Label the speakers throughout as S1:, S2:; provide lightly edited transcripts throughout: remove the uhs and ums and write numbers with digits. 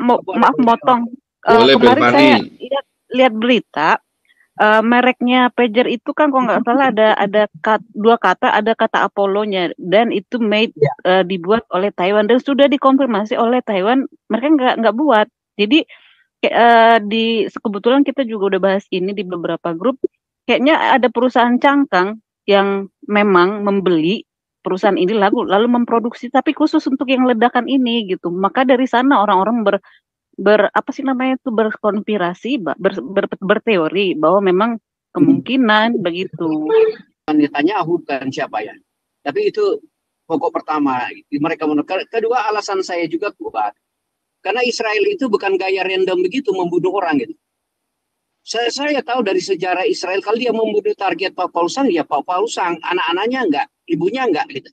S1: maaf motong.
S2: Boleh,
S1: Kemarin
S2: Belvani.
S1: saya lihat berita, mereknya pager itu kan kalau nggak salah ada dua kata, ada kata Apollo-nya, dan itu made dibuat oleh Taiwan dan sudah dikonfirmasi oleh Taiwan, mereka nggak buat. Jadi kebetulan kita juga udah bahas ini di beberapa grup, kayaknya ada perusahaan cangkang yang memang membeli perusahaan ini lalu memproduksi tapi khusus untuk yang ledakan ini gitu. Maka dari sana orang-orang apa sih namanya itu berkonspirasi, berteori bahwa memang kemungkinan begitu.
S3: Netanyahu bukan siapa ya. Tapi itu pokok pertama mereka menurut. Kedua, alasan saya juga kuat. Karena Israel itu bukan gaya random begitu membunuh orang gitu. Saya tahu dari sejarah Israel, kalau dia membunuh target Pak Paulus, ya Pak Paulus, anak-anaknya enggak, ibunya enggak gitu.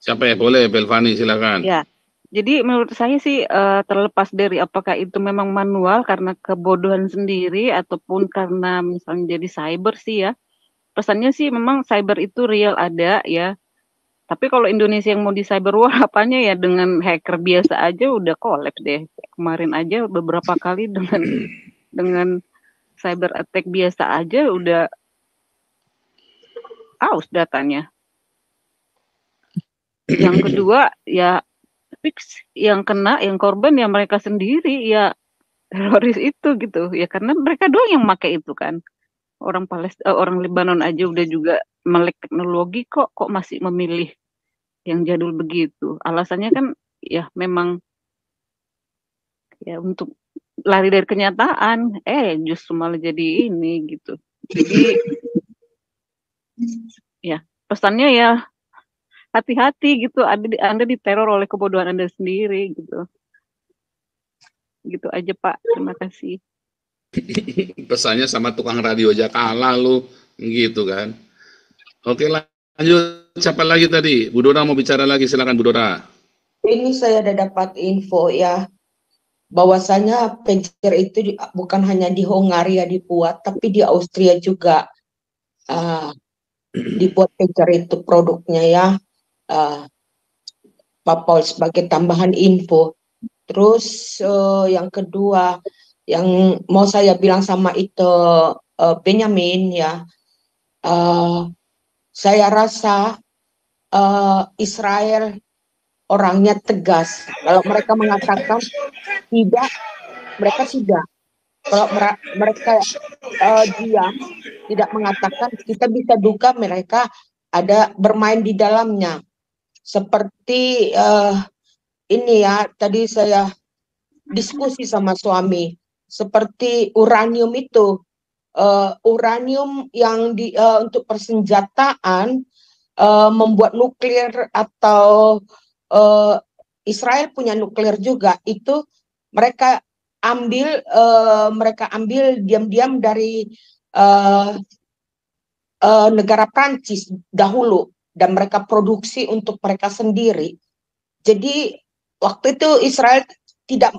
S2: Siapa ya? Boleh, Belvani, silakan.
S1: Ya, jadi menurut saya sih terlepas dari apakah itu memang manual karena kebodohan sendiri ataupun karena misalnya jadi cyber sih ya. Pesannya sih memang cyber itu real ada ya. Tapi kalau Indonesia yang mau di cyber war apanya ya, dengan hacker biasa aja udah collapse deh. Kemarin aja beberapa kali dengan cyber attack biasa aja udah aus datanya. Yang kedua ya fix yang korban ya mereka sendiri ya, teroris itu gitu ya, karena mereka doang yang pakai itu kan. Orang orang Lebanon aja udah juga melek teknologi, kok masih memilih yang jadul begitu. Alasannya kan ya memang ya untuk lari dari kenyataan, justru malah jadi ini gitu. Jadi ya pesannya ya hati-hati gitu, Anda diteror oleh kebodohan Anda sendiri gitu. Gitu aja Pak, terima kasih.
S2: Pesannya sama tukang radio aja kalah lu, gitu kan. Oke, lanjut. Siapa lagi tadi? Bu Dora mau bicara lagi, silakan Bu Dora.
S4: Ini saya ada dapat info ya, bahwasanya pager itu bukan hanya di Hongaria dibuat, tapi di Austria juga dibuat pager itu produknya ya. Pak Paul sebagai tambahan info. Terus yang kedua yang mau saya bilang sama itu Benyamin ya, saya rasa Israel orangnya tegas. Kalau mereka mengatakan tidak, mereka tidak. Kalau mereka diam, tidak mengatakan, kita bisa duga mereka ada bermain di dalamnya. Seperti ini ya, tadi saya diskusi sama suami, seperti uranium itu, uranium yang untuk persenjataan, membuat nuklir atau Israel punya nuklir juga, itu mereka ambil diam-diam dari negara Prancis dahulu, dan mereka produksi untuk mereka sendiri. Jadi waktu itu Israel tidak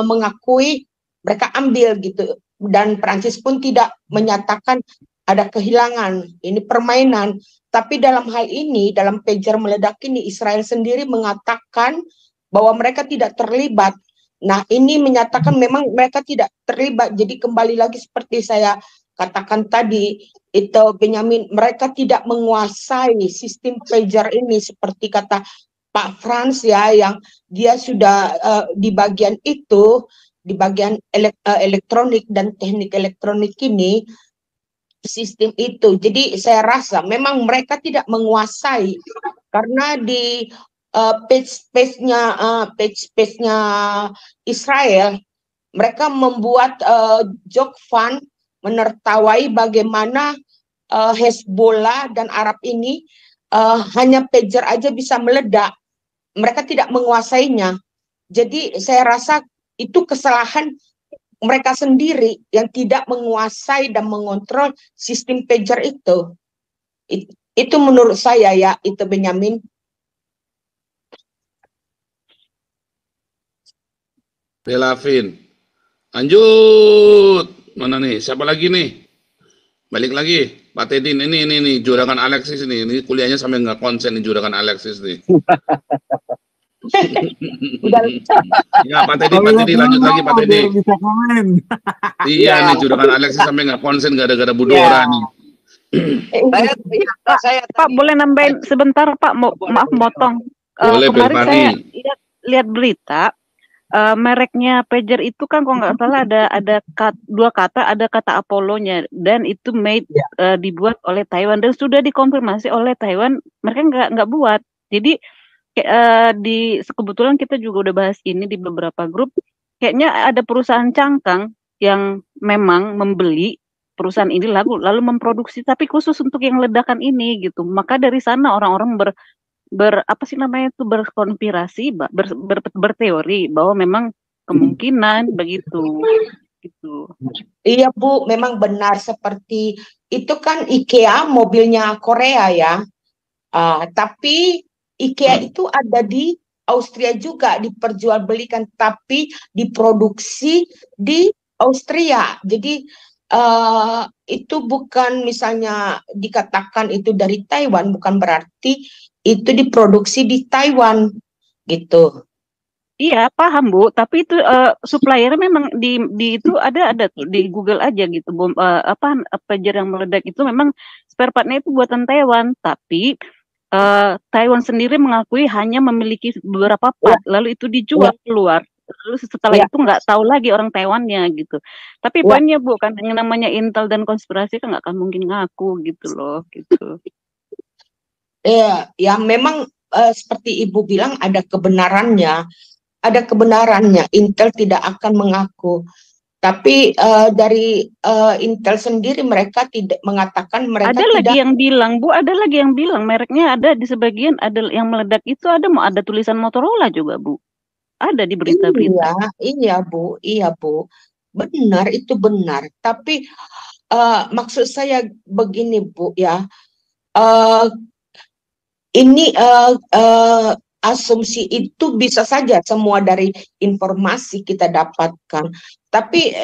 S4: mengakui mereka ambil gitu, dan Prancis pun tidak menyatakan ada kehilangan, ini permainan. Tapi dalam hal ini, dalam pager meledak ini, Israel sendiri mengatakan bahwa mereka tidak terlibat. Nah, ini menyatakan memang mereka tidak terlibat. Jadi kembali lagi seperti saya katakan tadi, itu Benyamin, mereka tidak menguasai sistem pager ini seperti kata Pak Frans ya, yang dia sudah di bagian itu, di bagian elektronik dan teknik elektronik ini, sistem itu. Jadi saya rasa memang mereka tidak menguasai, karena di page-nya Israel, mereka membuat joke fun menertawai bagaimana Hezbollah dan Arab ini hanya pager aja bisa meledak. Mereka tidak menguasainya. Jadi saya rasa itu kesalahan mereka sendiri yang tidak menguasai dan mengontrol sistem pager itu. Itu menurut saya ya, itu Benyamin.
S2: Belavin, Lanjut. Mana nih? Siapa lagi nih? Balik lagi. Pak Tedin, ini Juragan Alexis nih. Ini kuliahnya sampai nggak konsen nih Juragan Alexis nih.
S3: Udah
S2: Ya Pak Teddy lanjut lagi Pak Teddy.
S5: Bisa komen.
S2: Iya
S3: Ya.
S2: nih Juragan Alexis sampai nggak konsen gara-gara Budora nih.
S3: saya
S1: Pak boleh nambahin sebentar Pak, maaf motong.
S2: Boleh,
S1: Kemarin
S2: Pak
S1: saya
S2: Fani.
S1: lihat berita, mereknya pager itu kan kalau nggak salah ada dua kata, ada kata Apollo-nya, dan itu made dibuat oleh Taiwan dan sudah dikonfirmasi oleh Taiwan, mereka nggak buat. Jadi kebetulan kita juga udah bahas ini di beberapa grup, kayaknya ada perusahaan cangkang yang memang membeli perusahaan ini lalu memproduksi tapi khusus untuk yang ledakan ini gitu. Maka dari sana orang-orang apa sih namanya itu berkonspirasi, berteori bahwa memang kemungkinan begitu gitu.
S4: Iya Bu, memang benar seperti itu kan IKEA mobilnya Korea ya. Tapi IKEA itu ada di Austria juga diperjualbelikan tapi diproduksi di Austria. Jadi itu bukan misalnya dikatakan itu dari Taiwan, bukan berarti itu diproduksi di Taiwan gitu.
S1: Iya paham Bu, tapi itu suppliernya memang di itu ada tuh di Google aja gitu. Pager yang meledak itu memang spare partnya itu buatan Taiwan, tapi Taiwan sendiri mengakui hanya memiliki beberapa part, lalu itu dijual keluar. Lalu setelah itu nggak tahu lagi orang Taiwannya gitu. Tapi poinnya Bu, kan yang namanya Intel dan konspirasi kan nggak akan mungkin ngaku gitu loh gitu.
S4: Ya memang seperti Ibu bilang ada kebenarannya. Intel tidak akan mengaku. Tapi dari Intel sendiri mereka tidak mengatakan mereka
S1: ada
S4: tidak.
S1: Lagi yang bilang Bu, ada lagi yang bilang mereknya ada di sebagian, ada yang meledak itu ada tulisan Motorola juga Bu. Ada di berita-berita.
S4: Iya Bu, benar itu benar. Tapi maksud saya begini Bu ya, ini asumsi itu bisa saja semua dari informasi kita dapatkan. Tapi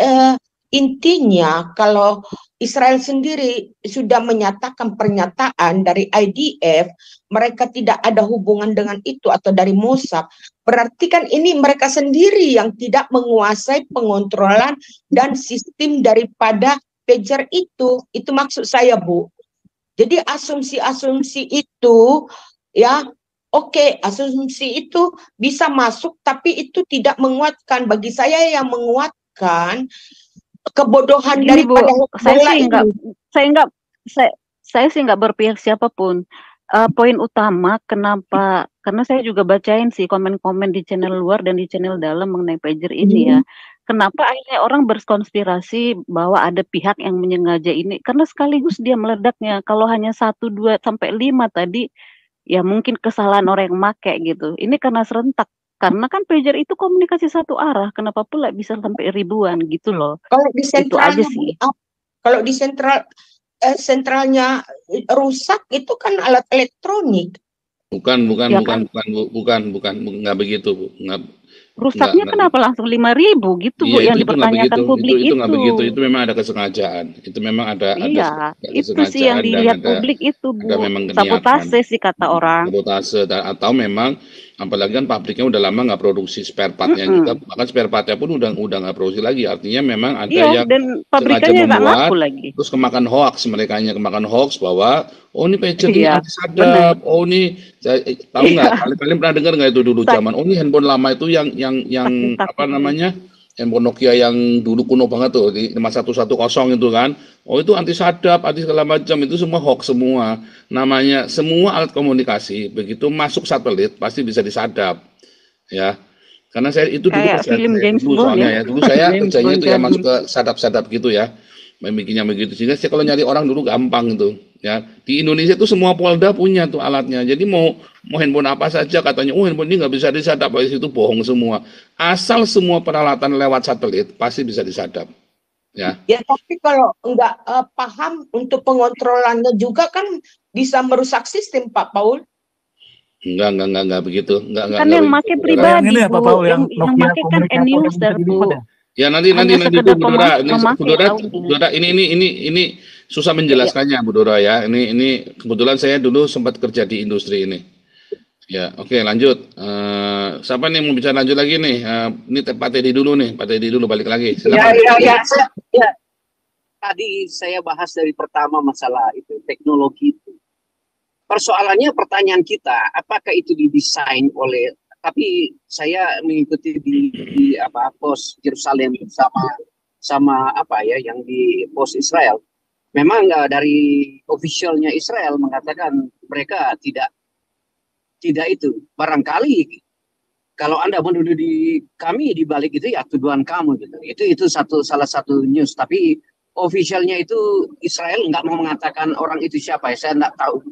S4: intinya kalau Israel sendiri sudah menyatakan pernyataan dari IDF, mereka tidak ada hubungan dengan itu atau dari Mossad, berarti kan ini mereka sendiri yang tidak menguasai pengontrolan dan sistem daripada pager itu. Itu maksud saya Bu. Jadi asumsi-asumsi itu ya oke, asumsi itu bisa masuk tapi itu tidak menguatkan. Bagi saya yang menguatkan kebodohan
S1: Gini,
S4: daripada
S1: Bu, saya sih nggak berpihak siapapun. Poin utama kenapa, karena saya juga bacain sih komen-komen di channel luar dan di channel dalam mengenai pager ini ya. Kenapa akhirnya orang berkonspirasi bahwa ada pihak yang menyengaja ini? Karena sekaligus dia meledaknya. Kalau hanya 1, 2, sampai 5 tadi, ya mungkin kesalahan orang yang make gitu. Ini karena serentak. Karena kan pager itu komunikasi satu arah, kenapa pula bisa sampai ribuan gitu loh.
S4: Kalau di sentralnya,
S1: itu aja sih.
S4: Kalau di sentralnya rusak itu kan alat elektronik.
S2: Bukan,
S1: Ya kan?
S2: nggak begitu Bu.
S1: Rusaknya kenapa langsung 5.000 gitu Bu, yang dipertanyakan publik
S2: itu nggak begitu, itu memang ada kesengajaan, itu memang ada
S1: itu sih yang dilihat publik itu Bu, sabotase sih kata orang.
S2: Sabotase atau memang apalagi kan pabriknya udah lama nggak produksi spare partnya juga, bahkan spare partnya pun udah nggak produksi lagi, artinya memang ada yang
S1: dan pabrikannya nggak ngaku lagi.
S2: Terus kemakan hoax, kemakan hoax bahwa ini pager ini anti sadap, ini tahu nggak? Kalian pernah dengar nggak itu dulu zaman? Ini handphone lama itu yang apa namanya? Handphone Nokia yang dulu kuno banget tuh di 5110 itu kan. Itu anti sadap, anti segala macam, itu semua hoax semua. Namanya semua alat komunikasi begitu masuk satelit pasti bisa disadap. Ya. Karena saya itu dulu soalnya ya. Dulu saya kerjanya itu ya masuk ke sadap-sadap gitu ya. Bikinnya begitu, sehingga saya kalau nyari orang dulu gampang itu ya. Di Indonesia itu semua Polda punya tuh alatnya, jadi mau handphone apa saja katanya handphone ini nggak bisa disadap, itu bohong semua. Asal semua peralatan lewat satelit pasti bisa disadap ya.
S4: Ya tapi kalau nggak paham untuk pengontrolannya juga kan bisa merusak sistem Pak Paul.
S2: Enggak begitu. Enggak
S1: yang pakai pribadi Bu, yang pakai kan end user Bu.
S2: Ya nanti
S1: sekedar
S2: Bu Dora,
S1: memakai
S2: ini susah menjelaskannya Bu Dora ya. Ini kebetulan saya dulu sempat kerja di industri ini. Ya, oke lanjut. Siapa nih mau bicara lanjut lagi nih? Ini Pak Teddy dulu nih, Pak Teddy dulu balik lagi. Silakan.
S3: Ya. Tadi saya bahas dari pertama masalah itu teknologi itu. Persoalannya pertanyaan kita, apakah itu didesain oleh? Tapi saya mengikuti di pos Yerusalem sama apa ya yang di pos Israel. Memang dari officialnya Israel mengatakan mereka tidak itu. Barangkali kalau Anda menuduh kami di balik itu ya tuduhan kamu gitu. Itu salah satu news. Tapi officialnya itu Israel nggak mau mengatakan orang itu siapa ya. Saya nggak tahu.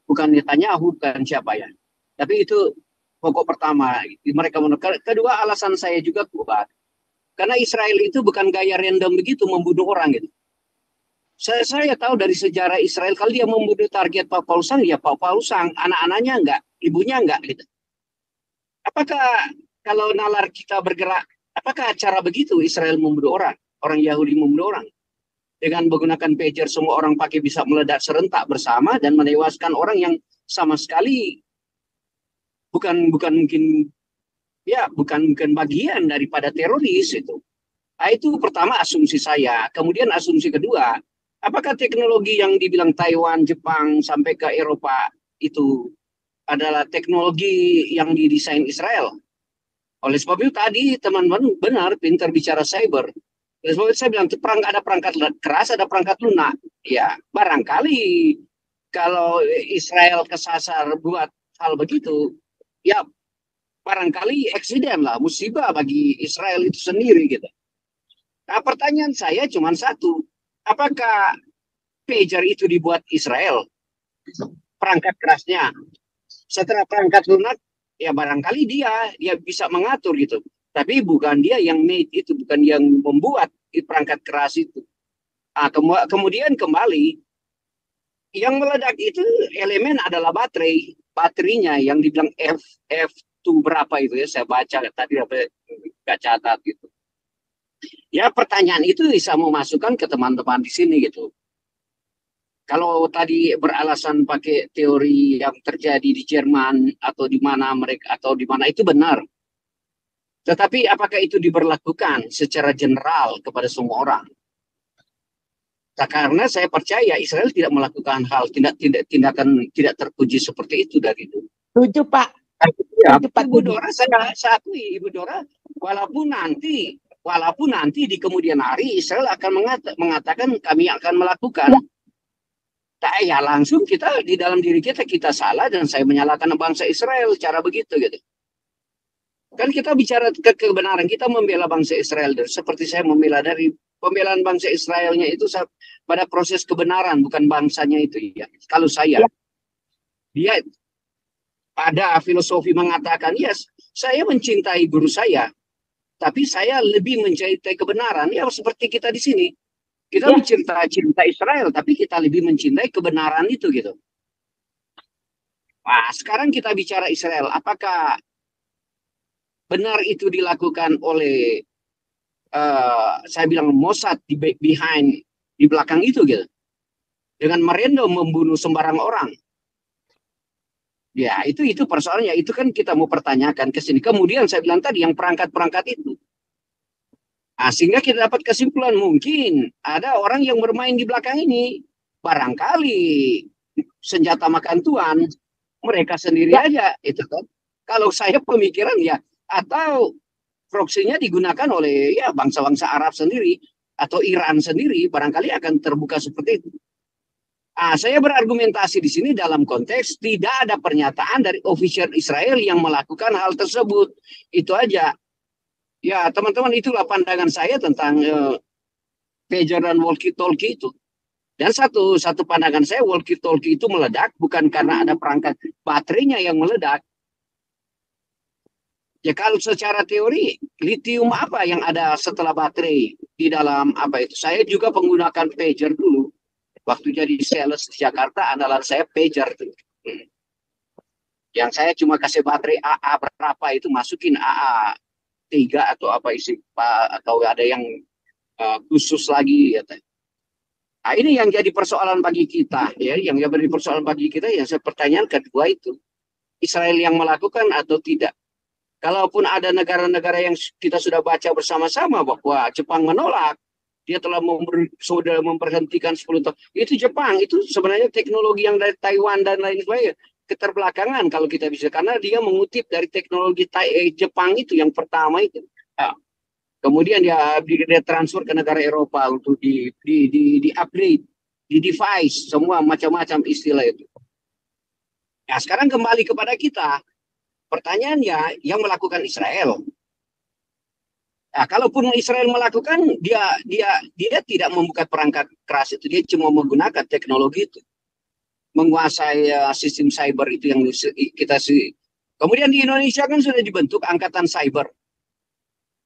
S3: Bukan ditanya bukan siapa ya. Tapi itu pokok pertama. Mereka menukar. Kedua alasan saya juga kuat. Karena Israel itu bukan gaya random begitu membunuh orang gitu. Saya tahu dari sejarah Israel kalau dia membunuh target Pak Paulus ya Pak Paulus anak-anaknya enggak, ibunya enggak gitu. Apakah kalau nalar kita bergerak, apakah cara begitu Israel membunuh orang, orang Yahudi membunuh orang? Dengan menggunakan pager semua orang pakai bisa meledak serentak bersama dan menewaskan orang yang sama sekali bukan mungkin bagian daripada teroris itu. Nah, itu pertama asumsi saya. Kemudian asumsi kedua, apakah teknologi yang dibilang Taiwan, Jepang sampai ke Eropa itu adalah teknologi yang didesain Israel? Oleh sebab itu tadi teman-teman benar pintar bicara cyber. Oleh sebab itu saya bilang ada perangkat keras, ada perangkat lunak. Ya, barangkali kalau Israel kesasar buat hal begitu, ya barangkali eksiden lah, musibah bagi Israel itu sendiri gitu. Nah, pertanyaan saya cuma satu, apakah pager itu dibuat Israel? Perangkat kerasnya. Setelah perangkat lunak, ya barangkali dia bisa mengatur gitu. Tapi bukan dia yang made itu, bukan yang membuat perangkat keras itu. Nah, kemudian kembali, yang meledak itu elemen adalah baterainya yang dibilang F2 berapa itu ya, saya baca tadi nggak catat gitu. Ya pertanyaan itu bisa memasukkan ke teman-teman di sini gitu. Kalau tadi beralasan pakai teori yang terjadi di Jerman atau di mana mereka atau di mana itu benar. Tetapi apakah itu diberlakukan secara general kepada semua orang? Nah, karena saya percaya Israel tidak melakukan hal tindakan tidak terpuji seperti itu dari itu.
S4: Setuju Pak.
S3: Ya, Ibu Dora saya akui Ibu Dora walaupun nanti di kemudian hari Israel akan mengatakan kami akan melakukan. Ya langsung kita di dalam diri kita salah dan saya menyalahkan bangsa Israel cara begitu gitu. Kan kita bicara kebenaran, kita membela bangsa Israel seperti saya membela dari pembelaan bangsa Israelnya itu pada proses kebenaran bukan bangsanya itu ya. Kalau saya dia ada filosofi mengatakan yes, saya mencintai guru saya, tapi saya lebih mencintai kebenaran ya seperti kita di sini. Kita cinta Israel, tapi kita lebih mencintai kebenaran itu gitu. Nah, sekarang kita bicara Israel. Apakah benar itu dilakukan oleh, saya bilang Mossad di belakang itu gitu, dengan merendam membunuh sembarang orang? Ya itu persoalannya. Itu kan kita mau pertanyakan ke sini. Kemudian saya bilang tadi yang perangkat itu. Nah, sehingga kita dapat kesimpulan mungkin ada orang yang bermain di belakang ini. Barangkali senjata makan tuan mereka sendiri aja itu kan. Kalau saya pemikiran ya atau proksinya digunakan oleh ya bangsa-bangsa Arab sendiri atau Iran sendiri barangkali akan terbuka seperti itu. Saya berargumentasi di sini dalam konteks tidak ada pernyataan dari official Israel yang melakukan hal tersebut. Itu aja. Ya, teman-teman, itulah pandangan saya tentang pager dan walkie-talkie itu. Dan satu pandangan saya, walkie-talkie itu meledak bukan karena ada perangkat baterainya yang meledak. Ya, kalau secara teori, litium apa yang ada setelah baterai di dalam apa itu? Saya juga menggunakan pager dulu. Waktu jadi sales di Jakarta, andalan saya pager tuh. Yang saya cuma kasih baterai AA berapa itu masukin AA tiga atau apa isi atau ada yang khusus lagi ya. Nah, ini yang jadi persoalan bagi kita ya, yang jadi persoalan bagi kita yang saya pertanyaan kedua itu, Israel yang melakukan atau tidak. Kalaupun ada negara-negara yang kita sudah baca bersama-sama bahwa Jepang menolak, dia sudah memberhentikan 10 tahun. Itu Jepang, itu sebenarnya teknologi yang dari Taiwan dan lain sebagainya keterbelakangan kalau kita bisa, karena dia mengutip dari teknologi Jepang itu yang pertama itu. Nah, kemudian dia transfer ke negara Eropa untuk di upgrade, di device, semua macam-macam istilah itu. Nah, sekarang kembali kepada kita. Pertanyaannya, yang melakukan Israel. Nah, kalaupun Israel melakukan, dia tidak membuka perangkat keras itu, dia cuma menggunakan teknologi itu, menguasai sistem cyber itu yang kita sih. Kemudian di Indonesia kan sudah dibentuk angkatan cyber.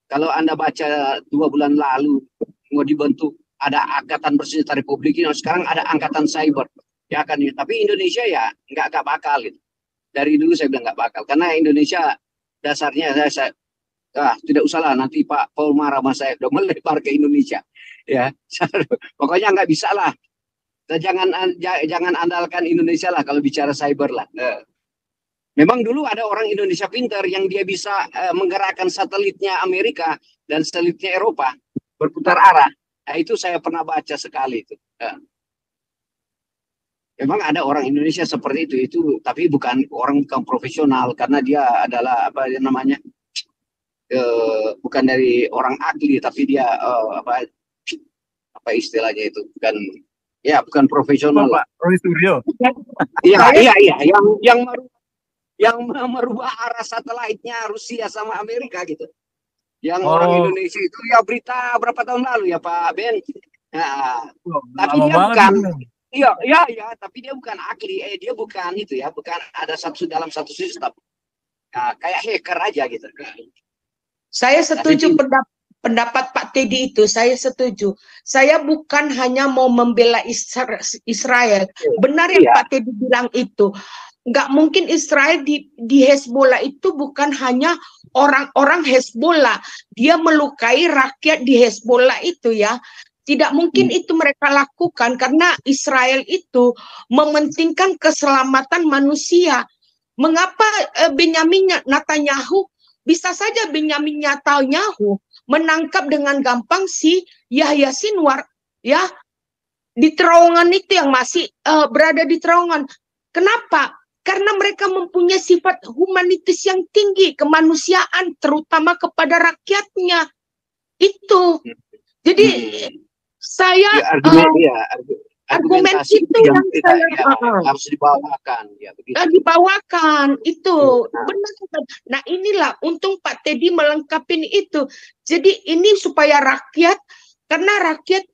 S3: Kalau Anda baca 2 bulan lalu mau dibentuk ada angkatan bersenjata Republik ini, sekarang ada angkatan cyber. Ya kan, tapi Indonesia ya nggak bakal gitu. Dari dulu saya bilang nggak bakal, karena Indonesia dasarnya saya tidak usahlah nanti Pak Paul marah sama saya udah melebar ke Indonesia ya. Pokoknya nggak bisa lah, jangan andalkan Indonesia lah kalau bicara cyber lah. Memang dulu ada orang Indonesia pintar yang dia bisa menggerakkan satelitnya Amerika dan satelitnya Eropa berputar arah. Nah, itu saya pernah baca sekali itu. Memang ada orang Indonesia seperti itu, tapi bukan profesional, karena dia adalah apa namanya, bukan dari orang ahli, tapi dia apa istilahnya itu, bukan profesional.
S5: Pak Roy Suryo.
S3: Iya, yang merubah arah satelitnya Rusia sama Amerika gitu. Yang orang Indonesia itu ya berita berapa tahun lalu ya Pak Ben. Nah, tapi dia bukan. Iya, tapi dia bukan ahli, dia bukan itu ya, bukan ada dalam satu sistem. Nah, kayak hacker aja gitu.
S4: Saya setuju pendapat Pak Teddy itu, saya setuju. Saya bukan hanya mau membela Israel. Benar yang Pak Teddy bilang itu. Nggak mungkin Israel di Hezbollah itu bukan hanya orang-orang Hezbollah. Dia melukai rakyat di Hezbollah itu ya. Tidak mungkin itu mereka lakukan, karena Israel itu mementingkan keselamatan manusia. Mengapa Benyamin Netanyahu, bisa saja Benyamin Netanyahu menangkap dengan gampang si Yahya Sinwar ya di terowongan itu, yang masih berada di terowongan. Kenapa? Karena mereka mempunyai sifat humanitis yang tinggi, kemanusiaan, terutama kepada rakyatnya. Itu. Jadi saya argumen itu yang saya
S3: harus dibawakan ya, begitu.
S4: Dibawakan itu benar. Nah, inilah untung Pak Teddy melengkapi itu. Jadi ini supaya rakyat, karena rakyat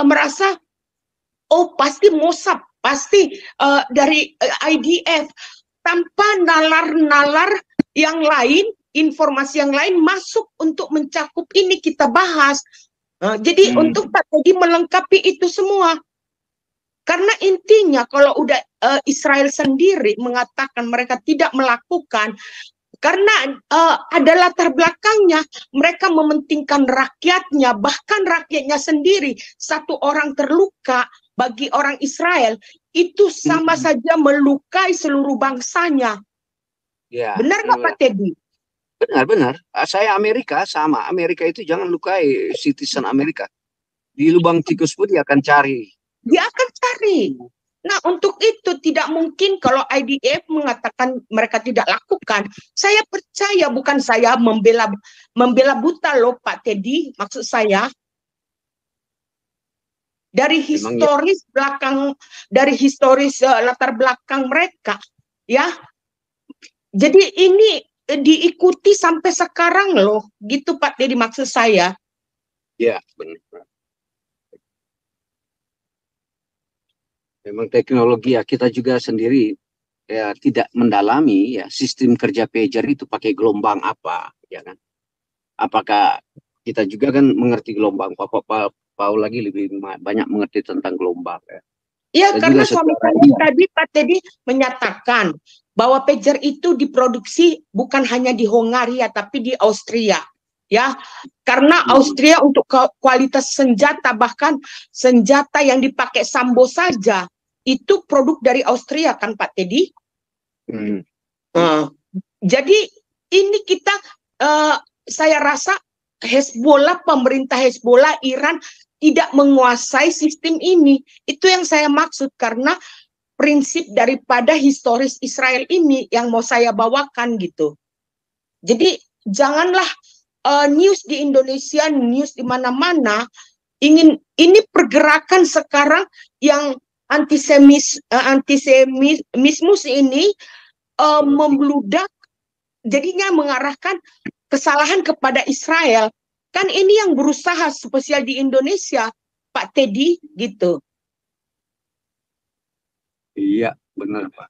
S4: merasa pasti Mossad, pasti dari IDF, tanpa nalar-nalar yang lain, informasi yang lain masuk untuk mencakup ini kita bahas. Jadi untuk Pak Teddy melengkapi itu semua. Karena intinya kalau udah Israel sendiri mengatakan mereka tidak melakukan, karena ada latar belakangnya, mereka mementingkan rakyatnya, bahkan rakyatnya sendiri. Satu orang terluka bagi orang Israel itu sama saja melukai seluruh bangsanya.
S3: Ya,
S4: benar nggak Pak Teddy?
S3: Benar. Saya Amerika sama. Amerika itu jangan lukai citizen Amerika. Di lubang tikus pun dia akan cari.
S4: Dia akan cari. Nah, untuk itu tidak mungkin kalau IDF mengatakan mereka tidak lakukan. Saya percaya, bukan saya membela buta loh Pak Teddy. Maksud saya dari historis latar belakang mereka ya. Jadi ini diikuti sampai sekarang loh, gitu Pak Teddy maksud saya.
S3: Ya, benar. Memang teknologi ya, kita juga sendiri ya tidak mendalami ya sistem kerja pager itu pakai gelombang apa, ya kan? Apakah kita juga kan mengerti gelombang? Pak Paul lagi lebih banyak mengerti tentang gelombang ya.
S4: Iya, karena suami saya tadi Pak Teddy menyatakan bahwa pager itu diproduksi bukan hanya di Hongaria tapi di Austria. ya, karena Austria untuk kualitas senjata, bahkan senjata yang dipakai Sambo saja itu produk dari Austria kan Pak Teddy. Jadi ini kita saya rasa Hezbollah, pemerintah Hezbollah, Iran tidak menguasai sistem ini. Itu yang saya maksud, karena prinsip daripada historis Israel ini yang mau saya bawakan gitu. Jadi janganlah news di Indonesia, news di mana-mana ini pergerakan sekarang yang antisemitismus ini membludak, jadinya mengarahkan kesalahan kepada Israel. Kan ini yang berusaha, spesial di Indonesia, Pak Teddy, gitu.
S3: Iya, benar Pak.